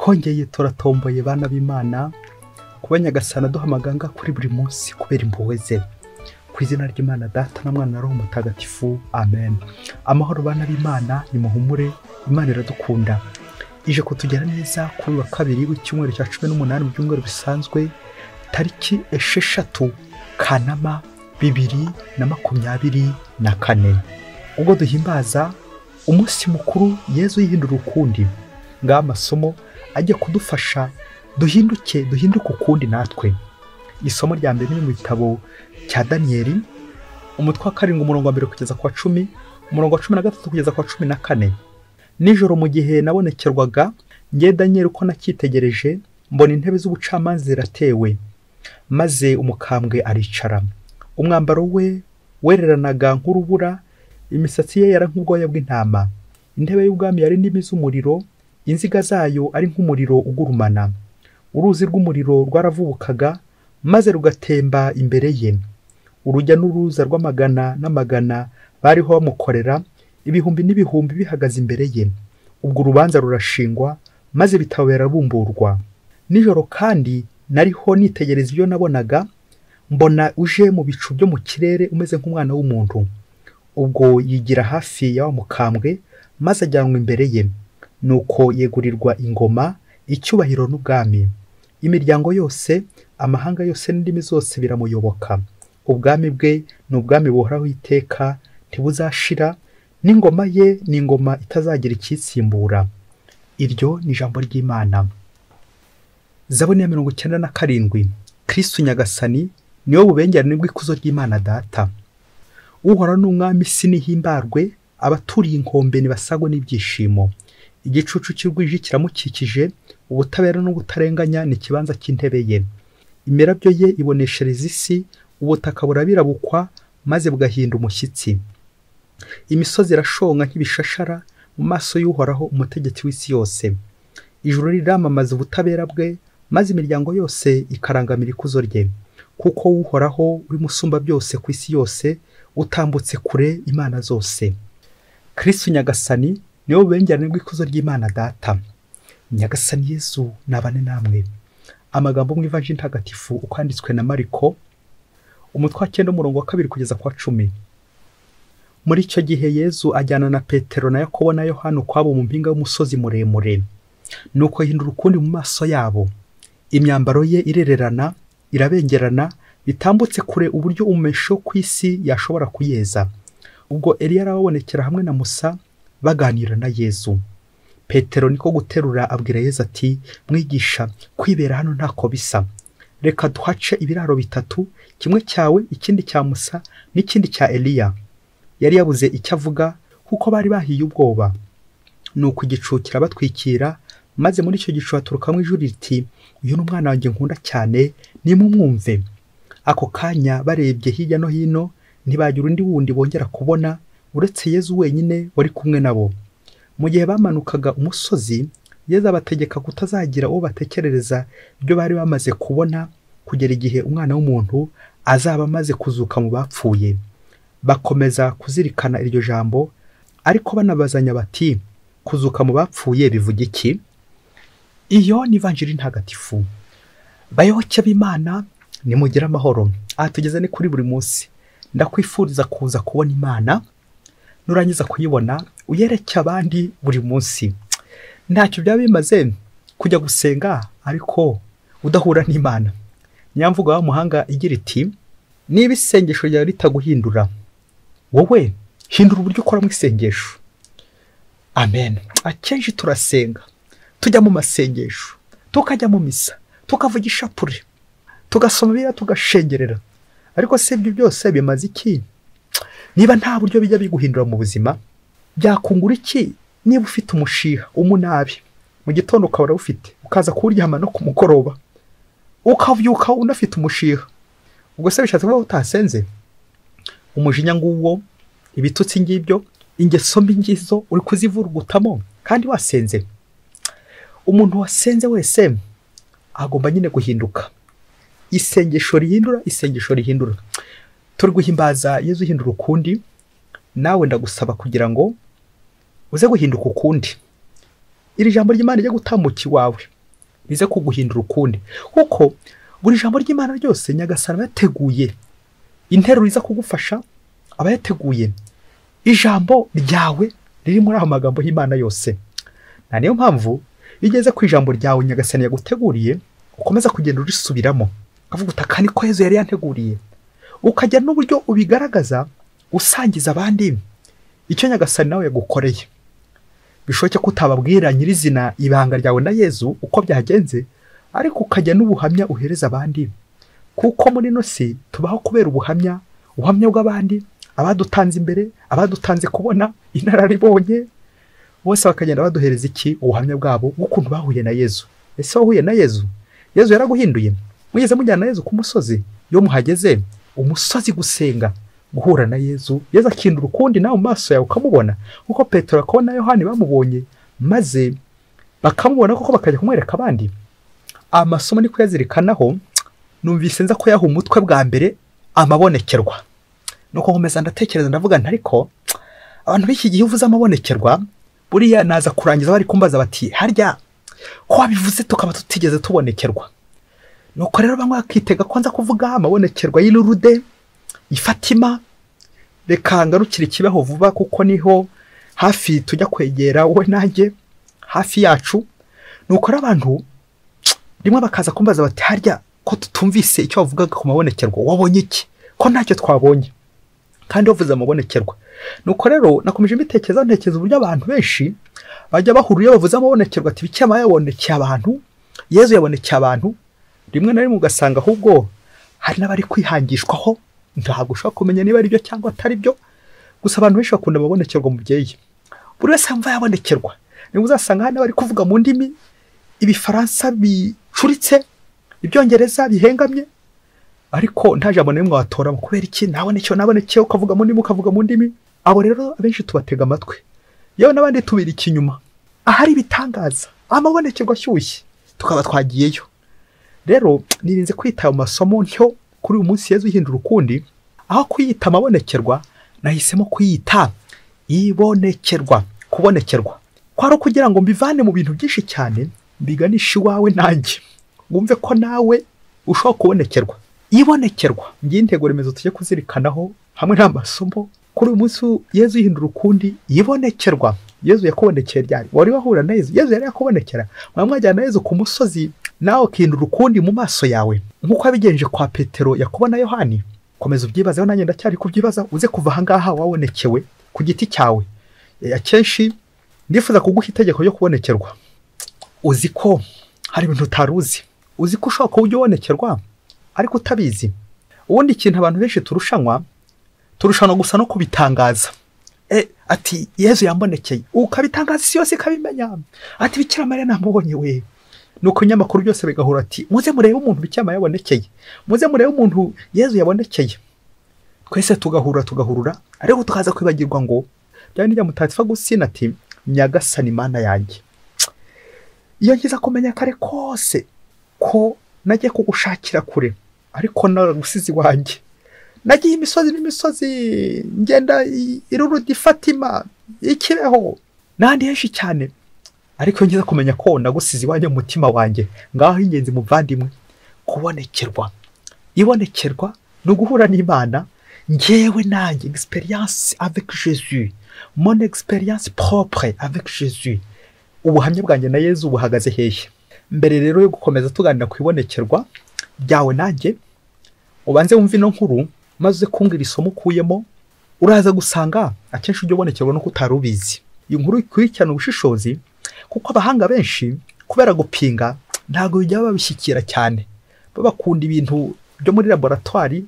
twongeye turatomboye bana b'Imana kuba Nyagasani aduha amaganga kuri buri munsi kubera impuhwe ze. Ku izina ry'Imana Data na Mwana na Roho Mutagatifu, amen. Amahoro bana b'Imana, nimuhumure, Imana iradukunda. Ije kutugera neza kuri wa kabiri w'icyumweru cya 18 mu byumweru bisanzwe, tariki 6 Kanama 2024, ubwo duhimbaza umunsi mukuru Yezu yihindura ukundi. Amasomo ajya kudufasha duhinduke ukundi natwe. Isomo rya mbere ni mu gitabo cya Danieli, umutwe wa 7 umurongo wa 1 kugeza kwa 10, umurongo wa 13 kugeza kwa 14. Nijoro mu gihe nabonekerwaga, nge Danieli uko nakitegereje, mbona intebe z'ubucamanza ziratewe, maze umukambwe aricara. Umwambaro we wereranaga nk'urubura, imisatsi ye yara nk'ubwoya bw'intama. Intebe y'ubwami yari ndimi z'umuriro, inziga zayo ari nk'umuriro ugurumana. Uruzi rw'umuriro rwaravubukaga, maze rugatemba imbere ye. Urujya n'uruza rw'amagana n'amagana bariho bamukorera, ibihumbi n'ibihumbi bihagaze imbere ye. Ubwo urubanza rurashingwa, maze bitawera bumburwa. Nijoro kandi nariho nitegereza ibyo nabonaga, mbona uje mu bicu byo mu kirere umeze nk'umwana w'umuntu. Ubwo yigira hafi ya wa mukambwe, maze ajyanwa imbere ye. Nuko yegurirwa ingoma, icyubahiro n'ubwami. Imiryango yose, amahanga yose n'indimi zose biramuyoboka. Ubwami bwe ni ubwami buhoraho iteka, ntibuzashira, n'ingoma ye ni ingoma itazagira ikitsimbura. Iryo ni ijambo ry'Imana. Zaburi ya 97. Kristo Nyagasani niwe bubengerane bw'ikuzo ry'Imana Data. Uhora n'umwami sinihimbarwe, abaturiye inkombe nibasagwe n'ibyishimo. Igicucu cy'urwije kiramukikije, ubutabera n'ubutarenganya ni kibanza cy'intebe ye. Imirabyo ye iboneshereza isi, ubutaka burabirabukwa, maze bwahinda umushyitsi. Imisozi irashonga nk'ibishashara mu maso y'uhoraho umutegetsi w'isi yose. Ijuru riramamaza ubutabera bwe, maze imiryango yose ikarangamira ikuzo rye. Kuko uhoraho uri musumba byose ku isi yose, utambutse kure imana zose. Kristo Nyagasani niwe bubengerane bw'ikuzo ry'Imana Data. Nyagasani Yezu nabane namwe. Amagambo mu Ivanjili ntagatifu ukwanditswe na Mariko, umutwe wa 9 umurongo wa 2 kugeza kwa 10. Muri icyo gihe Yezu ajyana na Petero na Yakobo na Yohana kwabo mu mpinga y'umusozi muremure. Nuko yihindura ukundi mu maso yabo. Imyambaro ye irererana, irabengerana, bitambutse kure uburyo umumesho ku isi yashobora kuyeza. Ubwo Eliya arabonekera hamwe na Musa baganira na Yezu. Petero niko guterura abwira Yezu ati, mwigisha, kwibera hano ntako bisa. Reka duhace ibiraro bitatu, kimwe cyawe, ikindi cya Musa, n'ikindi cya Eliya. Yari yabuze icyo avuga kuko bari bahiye ubwoba. Nuko igicu kirabatwikira, maze muri icyo gicu haturukamo ijwi riti, uyu ni umwana wanjye nkunda cyane, nimumwumve. Ako kanya barebye hirya no hino, ntibagira undi wundi bongera kubona uretse Yezu wenyine wari kumwe nabo. Mu gihe bamanukaga umusozi, Yezu abategeka kutazagira uwo batekerereza ibyo bari bamaze kubona, kugera igihe umwana w'umuntu azaba amaze kuzuka mu bapfuye. Bakomeza kuzirikana iryo jambo, ariko banabazanya bati, kuzuka mu bapfuye bivuga iki? Iyo ni Ivanjili ntagatifu. Bayoboke b'Imana, nimugire amahoro. Tugeze ni kuri buri munsi. Ndakwifuriza kuza kubona Imana, nurangiza kuyibona uyereke abandi buri munsi. Ntacyo byaba bimaze kujya gusenga ariko udahura n'Imana. Nyamvuga wa muhanga igira iti, niba isengesho ryawe ritaguhindura, wowe hindura uburyo ukora mu isengesho. Amen. Akenshi turasenga, tujya mu masengesho, tukajya mu misa, tukavugisha pure, tugasoma Bibiliya tugashengerera. Ariko se ibyo byose bimaze iki? Niba nta buryo bijya biguhindura mu buzima, byakungura iki niba ufite umushiha umunabi, mu gitondo ukaba ufite, ukaza kuwuryama no ku mugoroba, ukavyuka unafite umushiha? Ubwo se bishatse kuba utasenze? Umujinya nguwo, ibitutsi ngibyo, ingeso mbi ngizo uri kuzivurugutamo kandi wasenze. Umuntu wasenze wese agomba nyine guhinduka. Isengesho rihindura. Turi guhimbaza Yezu yihindura ukundi. Nawe ndagusaba kugira ngo uze guhinduka ukundi. Iri jambo ry'Imana ryo gutambuka iwawe rize kuguhindura ukundi, kuko buri jambo ry'Imana ryose Nyagasani aba yateguye interuro iza kugufasha, aba yateguye ijambo ryawe riri muri aho magambo y'Imana yose. Na niyo mpamvu iyo ugeze ku ijambo ryawe Nyagasani yaguteguriye ukomeza kugenda urisubiramo, ukavuga utakani ko Yezu yari yanteguriye, ukajya n'uburyo ubigaragaza usangiza abandi icyo Nyagasani nawe yagukoreye. Bishoboke ko utababwira nyirizina ibanga ryawe na Yezu uko byagenze, ariko ukajya n'ubuhamya uhereza abandi, kuko muri no si tubaho kubera ubuhamya bw'abandi, abadutanze imbere, abadutanze kubona, inararibonye, bose bakagenda baduhereza iki? Ubuhamya bwabo bw'ukuntu bahuye na Yezu. Ese wahuye na Yezu? Yezu yaraguhinduye? Mugeze mujyana na Yezu ku musozi? Iyo muhageze umusozi gusenga, guhura na Yezu, Yezu akindura ukundi nawe mu maso yawe ukamubona, nkuko Petero akabona Yohani bamubonye, maze bakamubona koko bakajya kumwereka abandi. Amasomo ni kuyazirikanaho. Numvise nza ko yaha umutwe bwa mbere amabonekerwa, nuko nkomeza ndatekereza ndavuga nti ariko abantu b'iki gihe uvuze amabonekerwa, buriya naza kurangiza bari kumbaza bati harya ko wabivuze tukaba tutigeze tubonekerwa. Nuko rero bamwe bakitega ko nza kuvuga amabonekerwa y'Irurude, Ifatima. Reka ngarukire ikibeho vuba kuko niho hafi tujya kwegera wowe nanjye, hafi yacu. Nuko abantu rimwe bakaza kumbaza bati harya ko tutumvise icyo wavugaga ku mabonekerwa, wabonye iki? Ko ntacyo twabonye kandi wavuze amabonekerwa. Nuko rero nakomeje mbitekereza uburyo abantu benshi bajya bahura iyo bavuze amabonekerwa ati bikema yabonekeye abantu, Yezu yabonekeye abantu. Rimwe na rimwe ugasanga ahubwo hari n'abari kwihangishwaho, ntabwo ushobora kumenya niba ari byo cyangwa atari byo. Gusa abantu benshi bakunda amabonekerwa mubyeyi, buri wese amva yabonekerwa. Niba uzasanga hari n'abari kuvuga mu ndimi, Ibifaransa bicuritse, Ibyongereza bihengamye, ariko nta jambo n'imwe watoramo. Kubera iki? Nabonekeye ukavuga mu ndimi. Abo rero abenshi tubatega amatwi, yewe n'abandi tubira ikinyuma ahari ibitangaza, amabonekerwa ashyushye tukaba twagiyeyo. Rero nirinze kwita ayo masomo ntyo kuri uyu munsi Yezu yihindura ukundi, aho kuyita amabonekerwa nahisemo kuyita ibonekerwa. Kubonekerwa kwari kugira ngo mbivane mu bintu byinshi cyane, mbiganishe iwawe nanjye, wumve ko nawe ushobora kubonekerwa. Ibonekerwa ngiye intego remezo tujye kuzirikanaho hamwe n'amasomo kuri uyu munsi Yezu yihindura ukundi. Ibonekerwa. Yezu yakubonekeye ryari? Wari wahura na Yezu? Yezu yari yakubonekera mwajyana na Yezu ku musozi, nawe ukihindura ukundi mu maso yawe nk'uko yabigenje kwa Petero, Yakobo na Yohani. Komeza ubyibazeho, nanjye ndacyari kubyibaza. Uze kuva aha ngaha wabonekewe ku giti cyawe. Akenshi ndifuza kuguha itegeko ryo kubonekerwa. Uzi ko hari ibintu utaruzi, uzi ko ushobora kuba ubonekerwa ariko utabizi. Ubundi ikintu abantu benshi turushanwa gusa no kubitangaza. Ati Yezu yambonekeye, ukabitangaza isi yose ikabimenya. Ati Bikira Mariya namubonye we. Nuko nyamakuru byose bigahura ati muze murebe umuntu Bikira Mariya yabonekeye, muze murebe umuntu Yezu yabonekeye. Twese tugahurura, ariko tukaza kwibagirwa ngo byari njya Mutagatifu Agustina ati Nyagasani Mana yanjye, iyo ngiza kumenya kare kose ko nagiye kugushakira kure, ariko naragusizi wanjye. Nagiye imisozi n'imisozi, ngenda Irurude, Ifatima, Ikibeho n'ahandi henshi cyane, ariko ngiza kumenya ko nagusizi wanjye mu mutima wanjye. Ngaho ingenzi muvandimwe, kubonekerwa. Ibonekerwa no guhura n'Imana, ngewe nanjye experience avec Jésus, mon experience propre avec Jésus. Ubuhamya bwanjye na Yezu buhagaze hehe? Mbere rero yo gukomeza tuganira ku ibonekerwa byawe nanjye, ubanze wumve ino nkuru maze kumbwira isomo ukuyemo. Uraza gusanga akenshi ujya ubonekerwa no kutarubizi. Iyo nkuru ikurikirana ubushishozi, kuko abahanga benshi kubera gupinga ntago bijya babishyikira cyane. Bakunda ibintu byo muri laboratoire,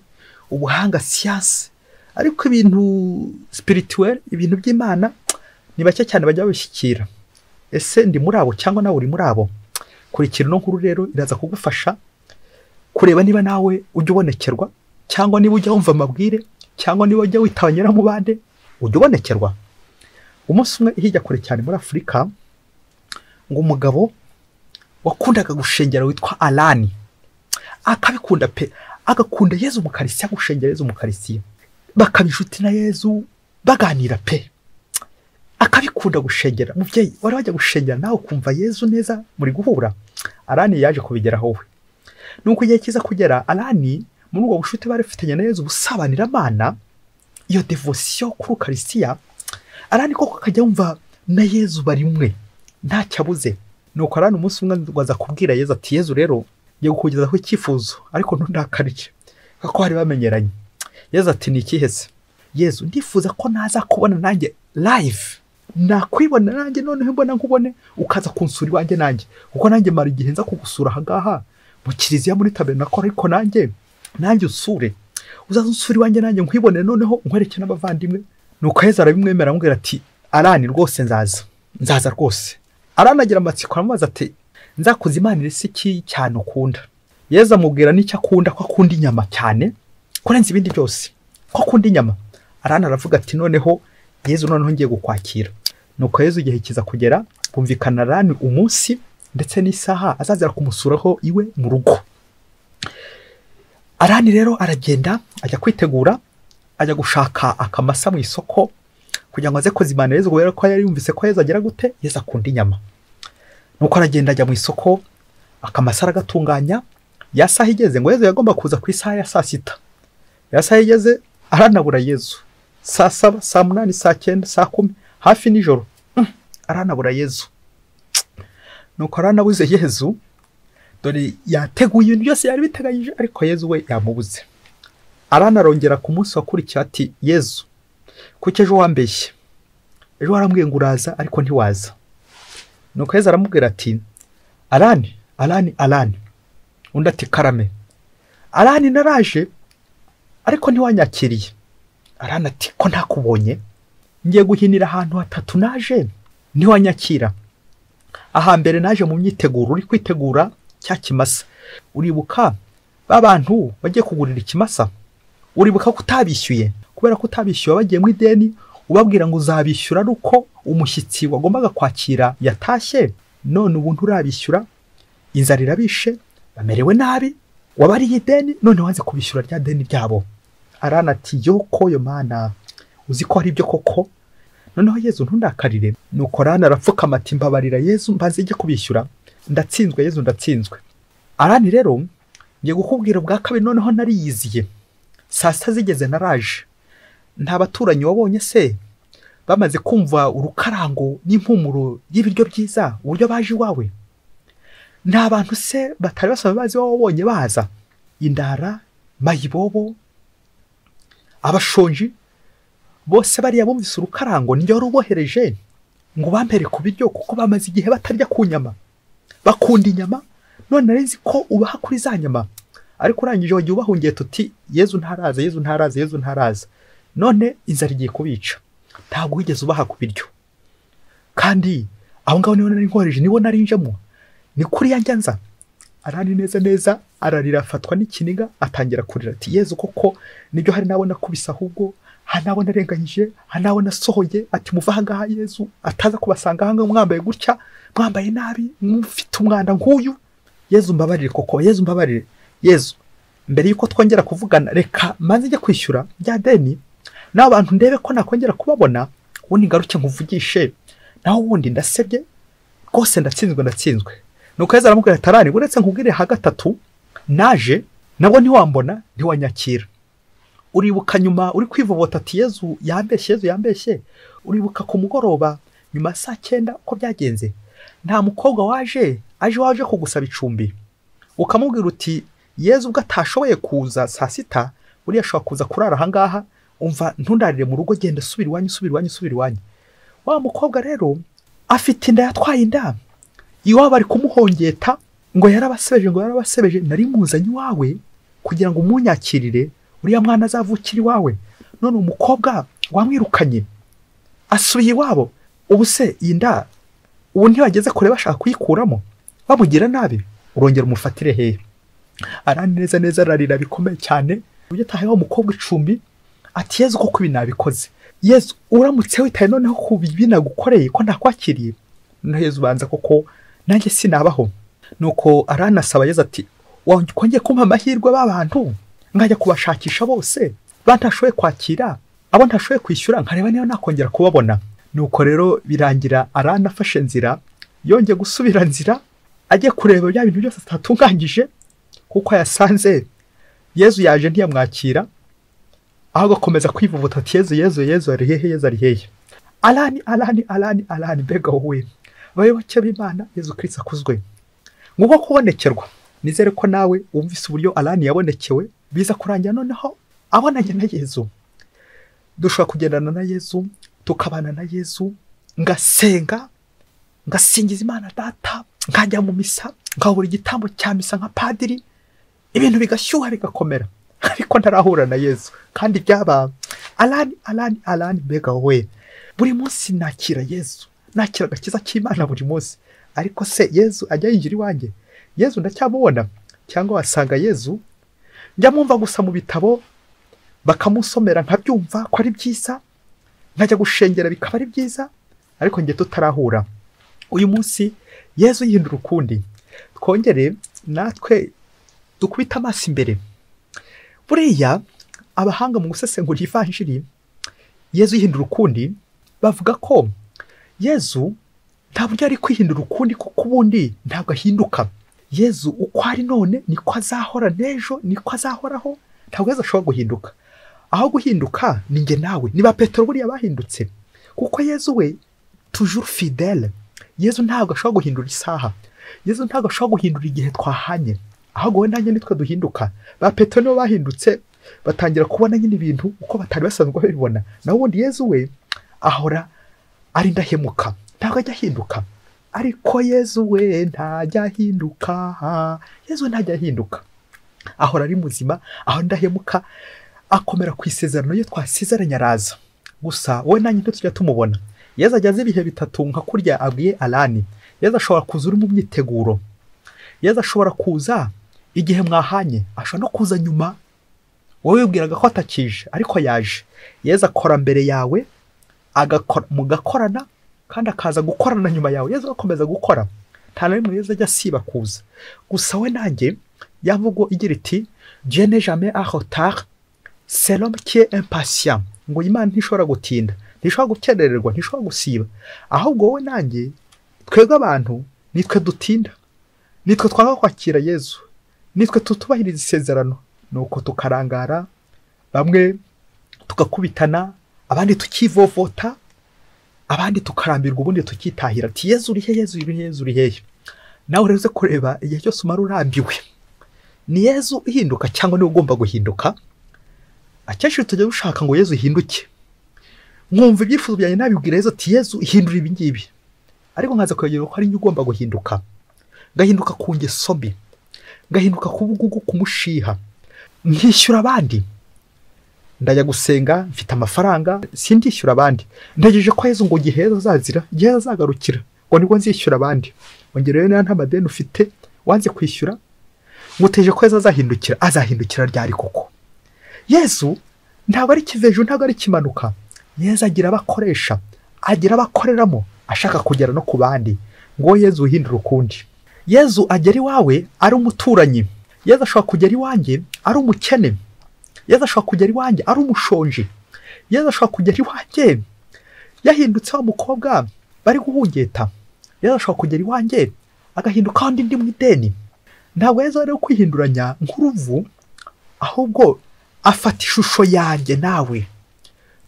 ubuhanga, science, ariko ibintu spirituel, ibintu by'Imana ni bake cyane bajya babishyikira. Ese ndi muri abo cyangwa nawe uri muri abo? Kurikira no nkuru rero iraza kugufasha kureba niba nawe ujya ubonekerwa, cyangwa niba ujya wumva amabwire, cyangwa niba ujya witanyira mu bande ujya ubonekerwa. Umunsi umwe hirya kure cyane muri Afurika, ngo umugabo wakundaga gushengera witwa Alani, akabikunda pe, agakunda Yezu mu Karisiya, gushengera Yezu mu Karisiya, bakabinshuti na Yezu baganira pe, akabikunda gushengera. Mubyeyi wari wajya gushengera nawe kumva Yezu neza muri guhura? Arani yaje kubigeraho we. Nuko igihe kiza kugera, Arani muri ubwo bushuti bari bafitanye na Yezu, busabanira Imana, iyo devotion kuri Ukaristiya, Arani koko akajya yumva na Yezu bari umwe nta cyabuze. Nuko Arani umunsi umwe aza kubwira Yezu ati, Yezu rero ngiye kukugezaho icyifuzo, ariko ntundakarije kuko hari bamenyeranye. Yezu ati, ni ikihe se? Yezu, ndifuza ko naza kubona nanjye live, nakwibona nanjye noneho mbona nkubone ukaza kunsura iwanjye nanjye, kuko nanjye mara igihe nza kugusura ahangaha mu kiliziya muri tabernacle, ariko nanjye usure, uzaza unsura iwanjye nanjye nkwibone noneho nkwereke n'abavandimwe. Nuko Yezu arabimwemera amubwira ati, Arani rwose nzaza rwose. Arani agira amatsiko aramubaza ati, nzakuzimanira iki cyane ukunda? Yezu amubwira n'icyo akunda, ko akunda inyama cyane kurenza ibindi byose, ko akunda inyama. Arani aravuga ati, noneho Yezu noneho ngiye gukwakira. Nuko Yezu igihe kiza kugera, kumvikana Arani umunsi ndetse n'isaha azazira kumusuraho iwe mu rugo. Arani rero aragenda ajya kwitegura, ajya gushaka akamasa mu isoko kugira ngo aze kuzimana Yezu, kubera ko yari yumvise ko Yezu agira gute, Yezu akunda inyama. Nuko aragenda ajya mu isoko, akamasa aragatunganya. Ya saha igeze ngo Yezu yagomba kuza ku isaha ya saa sita. Ya saha igeze aranabura Yezu. Saa saba, saa munani, saa cyenda, saa kumi, hafi nijoro aranabura Yezu. Nuko aranabuze Yezu, dore yateguye ibintu byose yari biteganyije, ariko Yezu we yamubuze. Aranarongera ku munsi wakurikiye ati, Yezu, kuko ejo wambeshye, ejo warambwiye ngo uraza ariko ntiwaza. Nuko Yezu aramubwira ati, Arani. Undi ati, karame. Arani, naraje ariko ntiwanyakiriye. Arani ati, ko ntakubonye, ngiye guhinira ahantu hatatu naje ntiwanyakira. Ahambere naje mu myiteguro, uri kwitegura cya kimasa. Uribuka babantu bagiye kugurira ikimasa? Uribuka ko utabishyuye? Kubera ko utabishyuye bagiye mu ideni, ubabwira ngo uzabishyura ari uko umushyitsi wagombaga kwakira yatashye. None ubu nturabishyura, inzara irabishe, bamerewe nabi, wabariye ideni, none wanze kubishyura rya deni ryabo. Arani ati, yoko yo Mana, uzi ko ari ibyo koko? Noneho Yezu ntundakarire. Nuko Arani arapfukama ati, mbabarira Yezu, mbanze ijye kubishyura, ndatsinzwe Yezu, ndatsinzwe. Arani rero ngiye gukubwira bwa kabiri, noneho nariyiziye. Saa sita zigeze naraje. Nta baturanyi wabonye se bamaze kumva urukarango n'impumuro y'ibiryo byiza uburyo baje iwawe? Nta bantu se batari basaba bazi wabonye baza? Indara, mayibobo, abashonji bose bariya bumvise urukarango njye warubohereje ngo bampere ku biryo, kuko bamaze igihe batarya ku nyama, bakunda inyama, none narizi ko ubaha kuri za nyama. Ariko urangije wagiye ubahungiye tuti, Yezu ntaraza. None inzara igiye kubica, ntabwo wigeze ubaha ku biryo. Kandi aho ngaho niho nari nkoreje, nibo narinjemo, ni kuri yanjye nza. Arani neza ararira, afatwa n'ikiniga, atangira kurira ati, Yezu koko nibyo, hari nabona kubisa, ahubwo hari nabona arenganyije, hari nabona sohoye, ati muva ahangaha Yezu ataza kubasanga ahangaha mwambaye gutya, mwambaye nabi, mufite umwanda nk'uyu. Yezu mbabarire koko, Yezu mbabarire. Yezu, mbere yuko twongera kuvugana, reka manze njye kwishyura bya deni, n'abantu ndebe ko nakongera kubabona, ubundi ngaruke nkuvugishe, naho ubundi ndasebye rwose, ndatsinzwe. Nuko Yezu aramubwira ati, Arani, uretse nkubwire ha gatatu naje, nabwo ntiwambona, ntiwanyakira. Uribuka nyuma uri kwivovota ati, Yezu yambeshye. Uribuka ku mugoroba nyuma saa 9 uko byagenze? Nta mukobwa waje kugusaba icumbi, ukamubwira uti, Yezu ubwo atashoboye kuza saa 6, uriya ashobora kuza kurara ahangaha, umva ntundarire mu rugo, genda subira iwanyu. Wa mukobwa rero afite inda, yatwaye inda, iwabo ari kumuhongeta ngo yarabasebeje, nari muzanye iwawe kugira ngo umunyakirire, uriya mwana azavukira iwawe. None umukobwa wamwirukanye asubiye iwabo, ubu se inda ubu ntibageze kure bashaka kuyikuramo, bamugira nabi, urongera umufatire hehe? Arani neza ararira bikomeye cyane, ujye taheho umukobwa icumbi ati, Yezu koko ibi nabikoze. Yezu, uramutse witaye noneho ku bibi nagukoreye ko ntakwakiriye, noneho Yezu banza koko nanjye sinabaho. Nuko Arani asaba Yezu ati, wongeye kumpa amahirwe b'abantu ngajya kubashakisha bose, bantashoboye kwakira, abo ntashoboye kwishyura, nkareba niyo nakongera kubabona. Nuko rero birangira Arani afashe nzira, yongeye gusubira nzira, agiye kureba bya bintu byose atatunganyije, kuko yasanze Yezu yaje ntiyamwakira, ahubwo akomeza kwivuvuta ati Yezu ari hehe, Yezu ari hehe. Alani mbega wowe abayoboke b'Imana, Yezu Kristo akuzwe. Nguko kubonekerwa. Nizere ko nawe wumvise uburyo Alani yabonekewe, biza kurangira noneho abonanye na Yezu. Dushobora kugendana na Yezu, tukabana na Yezu, ngasenga, ngasingiza Imana Data, nkajya mu misa, nkabura igitambo cya misa nka padiri, ibintu bigashyuha bigakomera, ariko ntarahura na Yezu. Kandi byaba Alani mbega wowe, buri munsi nakira Yezu, nakira agakiza k'Imana buri munsi. Ariko se Yezu ajya yinjira iwanjye? Yezu ndacyamubona? Cyangwa wasanga Yezu njya mumva gusa mu bitabo bakamusomera nkabyumva ko ari byiza, nkajya gushengera bikaba ari byiza, ariko njye tutarahura. Uyu munsi Yezu yihindura ukundi. Twongere natwe dukubita amaso imbere. Buriya abahanga mu gusesengura ivanjiri Yezu yihindura ukundi bavuga ko Yezu nta buryo ari kwihindura ukundi, kuko ubundi ntabwo ahinduka. Yezu uko ari none niko azahora, n'ejo niko azahoraho, ntabwo Yezu ashobora guhinduka. Aho guhinduka ni njye nawe, niba Petero buriya bahindutse, kuko Yezu we toujours fidèle. Yezu ntabwo ashobora guhindura isaha, Yezu ntabwo ashobora guhindura igihe twahanye, ahubwo we nanjye nitwe duhinduka. Ba Petero nibo bahindutse, batangira kubona nyine ibintu uko batari basanzwe babibona. Naho ubundi Yezu we ahora ari ndahemuka, ntabwo ajya ahinduka. Ariko Yezu we ntajya ahinduka, Yezu we ntajya ahinduka, ahora ari muzima, aho ndahemuka, akomera ku isezerano ye twasezeranye araza. Gusa wowe nanjye ntitujya tumubona. Yezu ajya azi ibihe bitatu nka kurya abwiye Alani. Yezu ashobora kuza uri mu myiteguro, Yezu ashobora kuza igihe mwahanye, ashobora no kuza nyuma wowe wibwiraga ko atakije ariko yaje. Yezu akora mbere yawe, agakora mugakorana, kandi akaza gukorana nyuma yawe. Yezu akomeza gukora, nta na rimwe Yezu ajya asiba kuza. Gusa we nanjye yavugo igira iti Dieu n'est jamais en retard, c'est l'homme qui est impatient. Ngo Imana ntishobora gutinda, ntishobora gukerererwa, ntishobora gusiba. Ahubwo wowe nanjye, twebwe abantu nitwe dutinda, nitwe twanga kwakira Yezu, nitwe tutubahiriza isezerano, nuko tukarangara, bamwe tugakubitana, abandi tukivovota, abandi tukarambirwa, ubundi tukitahira ati Yezu uri he, Yezu uri he. Nawe rero uze kureba igihe cyose umara urambiwe, ni Yezu uhinduka cyangwa niwe ugomba guhinduka? Akenshi tujya gushaka ngo Yezu uhinduke, mwumva ibyifuzo byanjye nabibwira Yezu ati Yezu uhindura ibi ngibi, ariko nkaza kwegera ko ari njye ugomba guhinduka. Ngahinduka ku ngeso mbi, ngahinduka ku bugugu, ku mushiha, nkishyura abandi. Ndajya gusenga mfite amafaranga, sindishyura abandi, ntegereje ko Yezu ngo igihe azazira, igihe azagarukira ngo nibwo nzishyura abandi. Ongereyo nta madeni ufite wanze kwishyura, nguteje ko Yezu azahindukira ryari koko? Yezu ntabwo ari kivejo, ntabwo ari kimanuka. Yezu agira abakoresha, agira abakoreramo, ashaka kugera no ku bandi. Ngo Yezu uhindura ukundi. Yezu agera iwawe ari umuturanyi, Yezu ashobora kugera iwanjye ari umukene, Yezu ashobora kugera iwanjye ari umushonji, Yezu ashobora kugera iwanjye yahindutse wa mukobwa bari guhungeta, Yezu ashobora kugera iwanjye agahinduka kandi ndi mu ideni. Ntabwo Yezu ari kwihinduranya nk'uruvu, ahubwo afata ishusho yanjye nawe,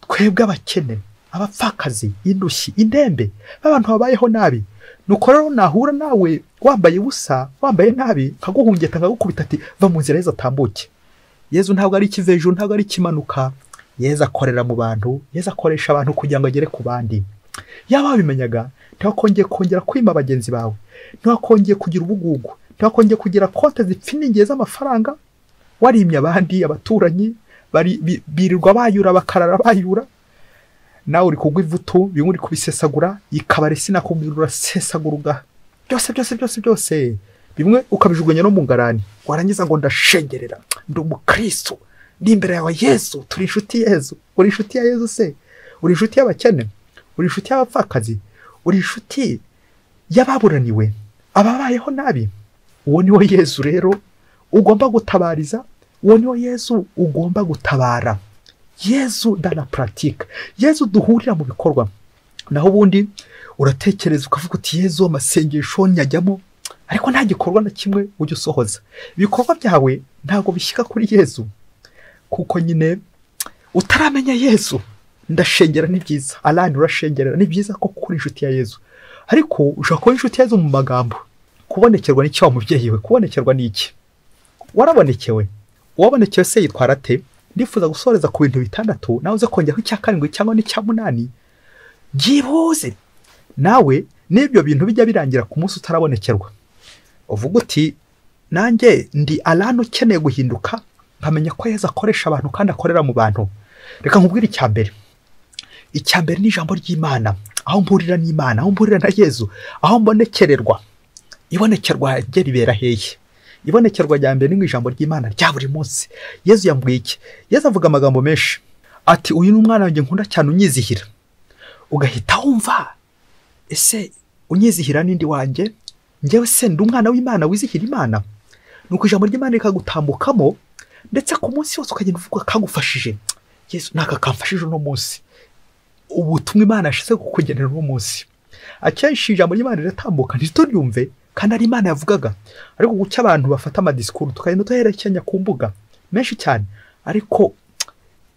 twebwe abakene, abapfakazi, indushyi, indembe, abantu babayeho nabi. Nuko rero nahura nawe wambaye ubusa, wambaye nabi, nkaguhungeta nkagukubita ati va mu nzira Yezu atambuke. Yezu ntabwo ari kivejo, ntabwo ari kimanuka. Yezu akorera mu bantu, Yezu akoresha abantu kugira ngo agere ku bandi. Yaba wabimenyaga, ntiwakongera kwima bagenzi bawe, ntiwakongeye kugira ubugugu, ntiwakongeye kugira konte zipfiningiye z'amafaranga, warimye abandi, abaturanyi birirwa bayura, bakarara bayura, nawe uri kugwa ivutu, bimwe uri kubisesagura, ikabare sinakubwira sesagura, byose bimwe ukabijugunya no mu ngarani, warangiza ngo ndashengerera, ndi umukristo, ndi imbere yawe Yezu, turi inshuti Yezu. Uri inshuti ya Yezu se? Uri inshuti y'abakene? Uri inshuti y'abapfakazi? Uri inshuti y'ababuraniwe, ababayeho nabi? Uwo ni wo Yezu rero ugomba gutabariza, uwo ni wo Yezu ugomba gutabara. Yezu dans la pratique, Yezu duhurira mu bikorwa. Naho ubundi uratekereza ukavuga uti Yezu amasengesho nyajyamo, ariko nta gikorwa na kimwe ujya usohoza. Ibikorwa byawe ntabwo bishyika kuri Yezu, kuko nyine utaramenya Yezu. Ndashengera ni byiza, alani urashengerera ni byiza ko kuri inshuti ya Yezu, ariko ushaka kuba inshuti ya Yezu mu magambo. Kubonekerwa ni cyo mubyeyi we, kubonekerwa ni iki? Warabonekewe? Uwabonekewe se yitwara ate? Ndifuza gusoreza ku bintu bitandatu, nawe uze kongeraho icya karindwi cyangwa n'icya munani. Byibuze nawe n'ibyo bintu bijya birangira ku munsi utarabonekerwa. Uvuga uti nanjye ndi alani ukeneye guhinduka, nkamenya ko Yezu akoresha abantu kandi akorera mu bantu. Reka nkubwire icya mbere. Icya mbere ni ijambo ry'Imana, aho mburira n'Imana, aho mburira na Yezu, aho mbonekererwa. Ibonekerwa rye ribera hehe? Ibonekerwa rya mbere ni ijambo ry'Imana rya buri munsi. Yezu yambwiye iki? Yezu avuga amagambo menshi ati, uyu ni umwana wanjye nkunda cyane unyizihira. Ugahita wumva, ese unyizihira n'indi wanjye? Njyewe se ndi umwana w'Imana wizihira Imana? Nuko ijambo ry'Imana rikagutambukamo, ndetse ku munsi wose ukagenda uvuga kagufashije. Yesu naka kamfashije uno munsi. Ubutumwa Imana yashize kukugenera uno munsi. Akenshi ijambo ry'Imana riratambuka ntituryumve, kandi ari Imana yavugaga. Ariko gucya abantu bafata amadisikuru tukagenda tuhererekanya ku mbuga menshi cyane, ariko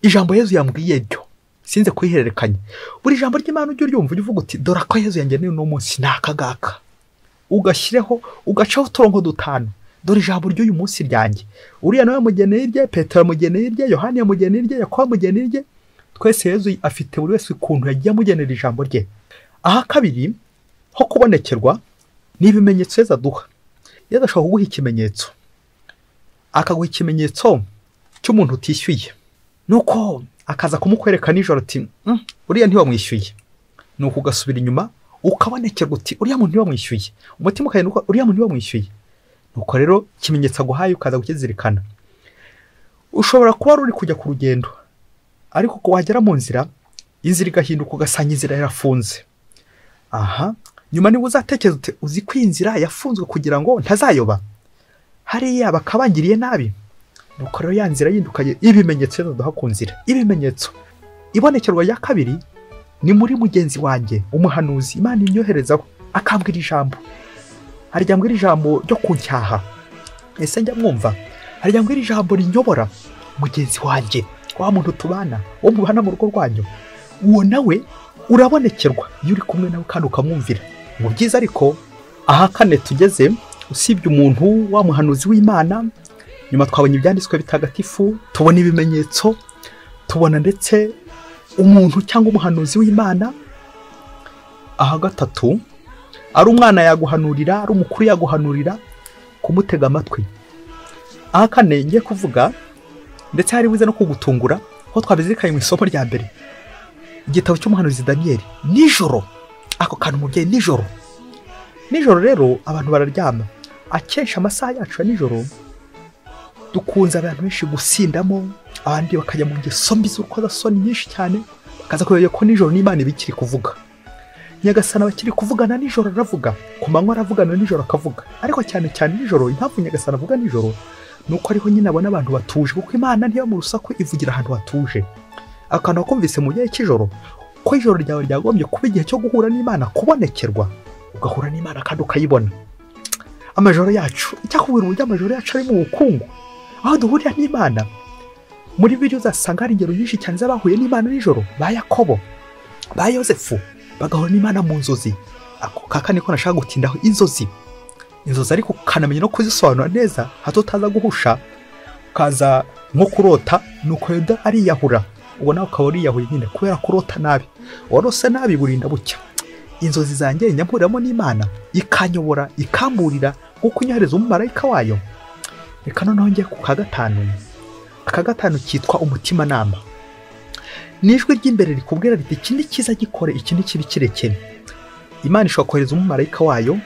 ijambo Yezu yambwiye ryo sinze kuyihererekanya. Buri jambo ry'Imana ujye uryumva ujye uvuga uti, dore ko Yezu yangeneye uno munsi nakagaka. Ugashyireho ugacaho uturongo dutanu. Dore ijambo ry'uyu munsi ryanjye. Uriya nawe yamugeneye irye, Petero yamugeneye irye, Yohani yamugeneye irye, Yakobo yamugeneye irye. Twese Yezu afite buri wese ukuntu yagiye amugenera ijambo rye. Aha kabiri ho kubonekerwa ni ibimenyetso Yezu aduha. Yezu ashobora kuguha ikimenyetso, akaguha ikimenyetso cy'umuntu utishyuye, nuko akaza kumukwereka nijoro ati uriya ntiwamwishyuye. Nuko ugasubira inyuma ukabonekerwa uti uriya muntu ntiwamwishyuye. Umutima ukahinduka uriya muntu ntiwamwishyuye. Nuko rero ikimenyetso aguhaye ukaza kukizirikana. Ushobora kuba uri kujya ku rugendo, ariko ko wagera mu nzira, inzira igahinduka ugasanga inzira yarafunze. Aha, nyuma niba uzatekereza uti uzi ko inzira yafunzwe kugira ngo ntazayoba, hariya bakabangiriye nabi. Nuko rero ya nzira yindukanye ibimenyetso duha ku nzira. Ibimenyetso. Ibonekerwa ya kabiri ni muri mugenzi wanjye umuhanuzi Imana inyoherezaho, akambwira ijambo. Haryambwira ijambo ryo kuncyaha. Ese njya mwumva? Haryambwira ijambo rinyobora mugenzi wanjye, wa muntu tubana, wo mubana mu rugo rwanyu. Uwo nawe urabonekerwa iyo uri kumwe nawe kandi ukamwumvira. Mu byiza ariko aha kane tugeze, usibye umuntu wa muhanuzi w'Imana, nyuma twabonye ibyanditswe bitagatifu, tubona ibimenyetso, tubona ndetse umuntu cyangwa umuhanuzi w'Imana. Aha gatatu ari umwana yaguhanurira, ari umukuru yaguhanurira, kumutega amatwi. Aha kane ngiye kuvuga ndetse hari buze no kugutungura, aho twabizirikanye mu isomo rya mbere, igitabo cy'umuhanuzi Daniel. Nijoro, ako kantu umubyeyi, nijoro rero abantu bararyama. Akenshi amasaha yacu ya nijoro dukunze abantu benshi gusindamo, abandi bakajya mu ngeso mbi z'urukozasoni nyinshi cyane, bakaza kubera ko nijoro n'Imana ibikiri kuvuga. Nyagasana bakiri kuvugana nijoro aravuga, ku manywa aravugana nijoro akavuga, ariko cyane cyane nijoro. Impamvu Nyagasana avuga nijoro nuko ariho nyine abona abantu batuje, kuko Imana ntiyo mu rusaku, ivugira ahantu hatuje. Akantu wakumvise mu gihe cy'ijoro, ko ijoro ryawe ryagombye kuba igihe cyo guhura n'Imana, kubonekerwa, ugahura n'Imana kandi ukayibona. Amajoro yacu, icyakubwira uburyo amajoro yacu ari mu bukungu, aho duhurira n'Imana. Muri Bibiliya uzasanga hari ingero nyinshi cyane z'abahuye n'Imana nijoro, ba Yakobo, ba Yosefu, bagahura n'Imana mu nzozi. Ako kaka niko nashaka gutindaho, inzozi ariko kanamenye no kuzisobanura neza, hato utaza guhusha ukaza nko kurota. Nuko Yuda ariyahura, ubwo nawe ukaba uriyahuye nyine kubera kurota nabi. Warose nabi burinda bucya. Inzozi zanjye nyampuriramo n'Imana, ikanyobora, ikamburira, kuko inyohereza umumarayika wayo. Reka noneho njye ku kagatanu. Akagatanu kitwa umutimanama. Nijwi ry'imbere rikubwira riti iki ni cyiza gikore, iki ni kibi kirekene. Imana ishobora kohereza umumarayika wayo,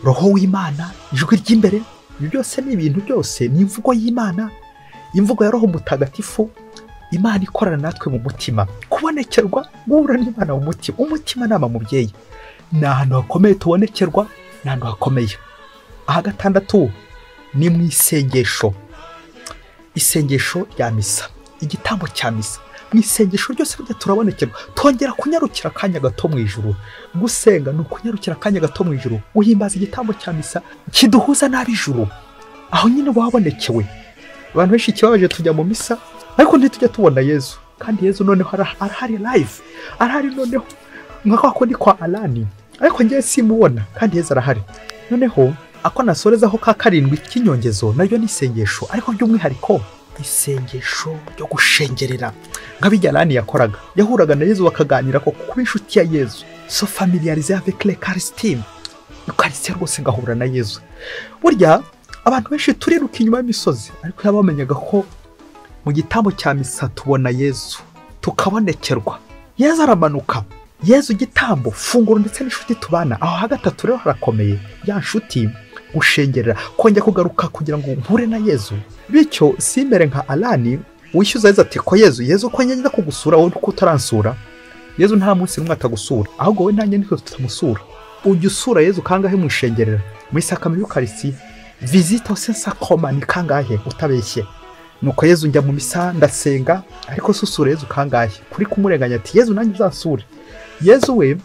roho w'Imana, ijwi ry'imbere. Ibi byose ni ibintu byose, ni imvugo y'Imana, imvugo ya Roho Mutagatifu. Imana ikorana natwe mu mutima. Kubonekerwa, guhura n'Imana mu mutima. Umutimanama mubyeyi, ni ahantu hakomeye tubonekerwa, ni ahantu hakomeye. Aha gatandatu ni mu isengesho. Isengesho rya misa, igitambo cya misa. mu isengesho ryose burya turabonekerwa, twongera kunyarukira akanya gato mu ijuru. Gusenga ni ukunyarukira akanya gato mu ijuru, guhimbaza igitambo cya misa kiduhuza n'ab'ijuru, aho nyine wabonekewe. Abantu benshi ikibabaje tujya mu misa ariko ntitujya tubona Yezu, kandi Yezu noneho arahari live, arahari noneho nka kwa kundi kwa Alani, ariko ngiye simubona kandi Yezu arahari. Noneho ako nasorezaho ka karindwi k'inyongezo naryo ni isengesho, ariko by'umwihariko isengesho ryo gushengerera nka bijya Alani yakoraga. Yahuraga na Yezu bakaganira ko kuba inshuti ya Yezu, so familiarisé avec l'Eucharistie. Eucharistie rwose ngahura na Yezu. Burya abantu benshi turiruka inyuma y'imisozi, ariko yabamenyaga ko mu gitambo cya misa tubona Yezu tukabonekerwa. Yezu aramanuka, Yezu gitambo, funguro ndetse n'inshuti tubana. Aho hagatatu rero harakomeye, ya nshuti gushengerera, kongera kugaruka kugira ngo mpure na Yezu. Bityo simere nka Alani wishyuza Yezu ati ko Yezu ko ngenda kugusura wowe uko utaransura. Yezu nta munsi n'umwe atagusura, ahubwo we nanjye niko tutamusura. Ujya usura Yezu kangahe mu ishengerera, mu isakame y'Eucharistie, visite au Saint-Sacrement ni kangahe utabeshye. Nuko Yezu njya mu misa ndasenga, ariko susura Yezu kangahe kuri kumurenganya ati Yezu nanjye uzasure. Yezu we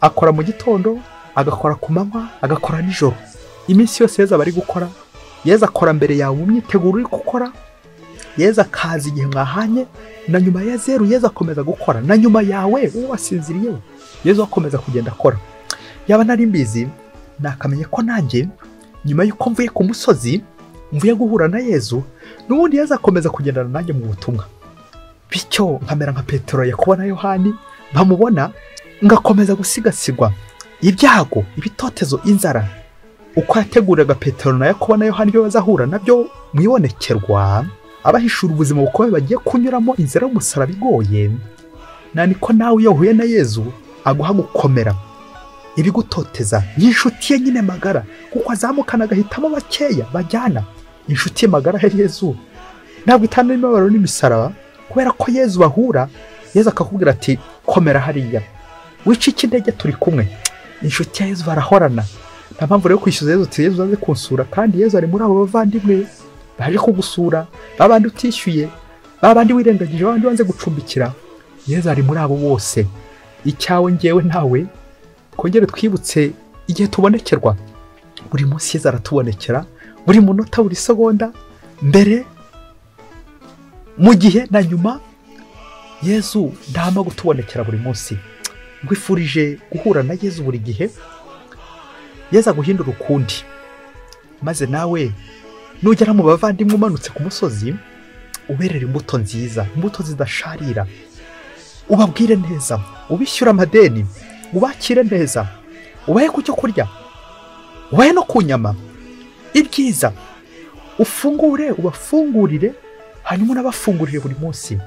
akora mu gitondo, agakora ku manywa, agakora nijoro. Iminsi yose Yezu bari gukora, Yezu akora mbere yawe mu myiteguro uri gukora, Yezu akaza igihe mwahanye, na nyuma ya zeru Yezu akomeza gukora, na nyuma yawe uwo wasinziriye Yezu akomeza kugenda akora. Yaba nari mbizi nakamenye ko nanjye nyuma y'uko mvuye ku musozi mvuye guhura na Yezu, n'ubundi Yezu akomeza kugendana nanjye mu butumwa. Bityo nkamera nka Petero, Yakobo na Yohani, bamubona ngakomeza gusigasigwa ibyago, ibitotezo, inzara. Uko yateguraga Petero na Yakobo na Yohani byo bazahura nabyo mwibonekerwa, abahishura ubuzima bukomeye bagiye kunyuramo inzira y'umusaraba igoye, niko nawe iyo uhuye na Yezu aguha gukomera ibigutoteza. N'inshuti ye nyine magara, kuko azamukana agahitamo bakeya bajyana. Inshuti ye magara hari Yezu, ntabwo itana n'imibabaro n'imisaraba, kubera ko Yezu bahura, Yezu akakubwira ati komera hariya, wicike intege turi kumwe. Inshuti ya Yezu barahorana. Nta mpamvu rero kwishyuza Yezu uti Yezu aze kunsura, kandi Yezu ari muri abo bavandimwe baje kugusura, babandi utishyuye, babandi wirengagije, babandi wanze gucumbikira. Yezu ari muri abo bose. Icyawe ngewe nawe kongere twibutse igihe tubonekerwa. Buri munsi Yezu aratubonekera, buri munota, buri segonda, mbere, mu gihe na nyuma. Yezu ndahama gutubonekera buri munsi. Ngwifurije guhura na Yezu buri gihe. Yezu aguhindura ukundi, maze nawe nugera mu bavandimwe umanutse ku musozi, uberera imbuto nziza, imbuto zidasharira. Ubabwire neza, ubishyura amadeni, ubakire neza, ubahe ku cyo kurya, ubahe no ku nyama. Ibyiza ufungure, ubafungurire, hanyuma unabafungurire buri munsi.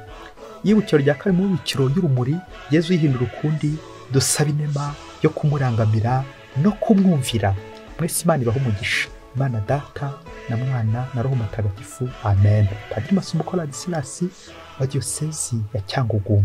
Yibukiro rya kane mu bikiro y'urumuri, Yezu yihindura ukundi, dusaba inema yo kumurangamira no kumwumvira. Mwese Imana ibaho umugisha. Imana Data na Mwana na Roho Mutagatifu. Amen. Padiri Masumbuko Ladislas wa Diyosezi ya Cyangugu.